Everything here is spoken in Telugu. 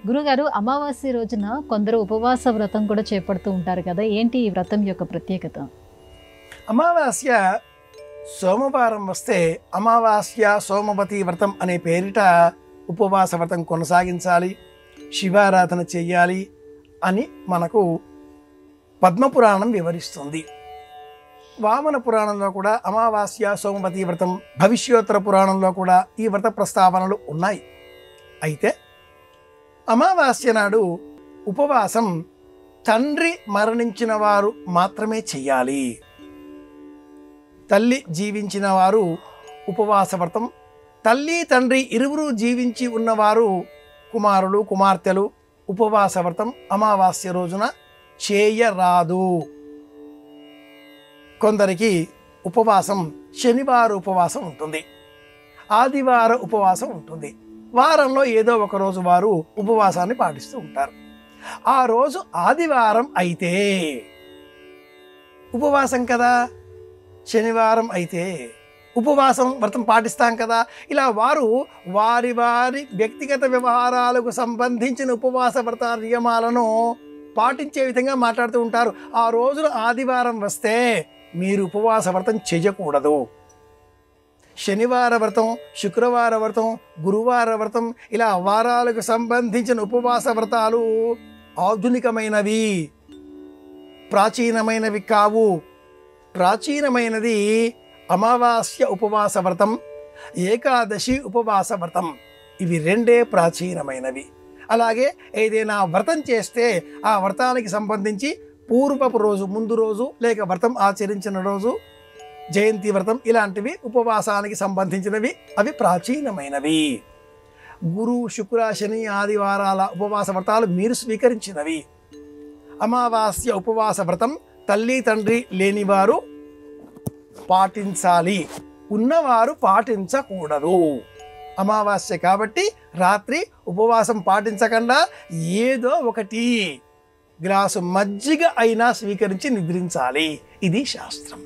గురుగారు, అమావాస్య రోజున కొందరు ఉపవాస వ్రతం కూడా చేపడుతూ ఉంటారు కదా! ఏంటి ఈ వ్రతం యొక్క ప్రత్యేకత? అమావాస్య సోమవారం వస్తే అమావాస్య సోమవతి వ్రతం అనే పేరిట ఉపవాస వ్రతం కొనసాగించాలి, శివారాధన చెయ్యాలి అని మనకు పద్మపురాణం వివరిస్తుంది. వామన పురాణంలో కూడా అమావాస్య సోమవతి వ్రతం, భవిష్యోత్తర పురాణంలో కూడా ఈ వ్రత ప్రస్తావనలు ఉన్నాయి. అయితే అమావాస్య నాడు ఉపవాసం తండ్రి మరణించిన వారు మాత్రమే చెయ్యాలి. తల్లి జీవించిన వారు ఉపవాస వ్రతం, తల్లి తండ్రి ఇరువురు జీవించి ఉన్నవారు కుమారులు కుమార్తెలు ఉపవాస వ్రతం అమావాస్య రోజున చేయరాదు. కొందరికి ఉపవాసం శనివారం ఉపవాసం ఉంటుంది, ఆదివారం ఉపవాసం ఉంటుంది. వారంలో ఏదో ఒక రోజు వారు ఉపవాసాన్ని పాటిస్తూ ఉంటారు. ఆ రోజు ఆదివారం అయితే ఉపవాసం కదా, శనివారం అయితే ఉపవాసం వ్రతం పాటిస్తాం కదా. ఇలా వారు వారి వారి వ్యక్తిగత వ్యవహారాలకు సంబంధించిన ఉపవాస వ్రత నియమాలను పాటించే విధంగా మాట్లాడుతూ ఉంటారు. ఆ రోజున ఆదివారం వస్తే మీరు ఉపవాస వ్రతం చేయకూడదు. శనివార వ్రతం, శుక్రవార వ్రతం, గురువార వ్రతం, ఇలా వారాలకు సంబంధించిన ఉపవాస వ్రతాలు ఆధునికమైనవి, ప్రాచీనమైనవి కావు. ప్రాచీనమైనది అమావాస్య ఉపవాస వ్రతం, ఏకాదశి ఉపవాస వ్రతం. ఇవి రెండే ప్రాచీనమైనవి. అలాగే ఏదైనా వ్రతం చేస్తే ఆ వ్రతానికి సంబంధించి పూర్వపు రోజు, ముందు రోజు, లేక వ్రతం ఆచరించిన రోజు, జయంతి వ్రతం, ఇలాంటివి ఉపవాసానికి సంబంధించినవి, అవి ప్రాచీనమైనవి. గురు శుక్ర శని ఆదివారాల ఉపవాస వ్రతాలు మీరు స్వీకరించినవి. అమావాస్య ఉపవాస వ్రతం తల్లి తండ్రి లేనివారు పాటించాలి, ఉన్నవారు పాటించకూడదు. అమావాస్య కాబట్టి రాత్రి ఉపవాసం పాటించకుండా ఏదో ఒకటి గ్లాసు మజ్జిగ అయినా స్వీకరించి నిద్రించాలి. ఇది శాస్త్రం.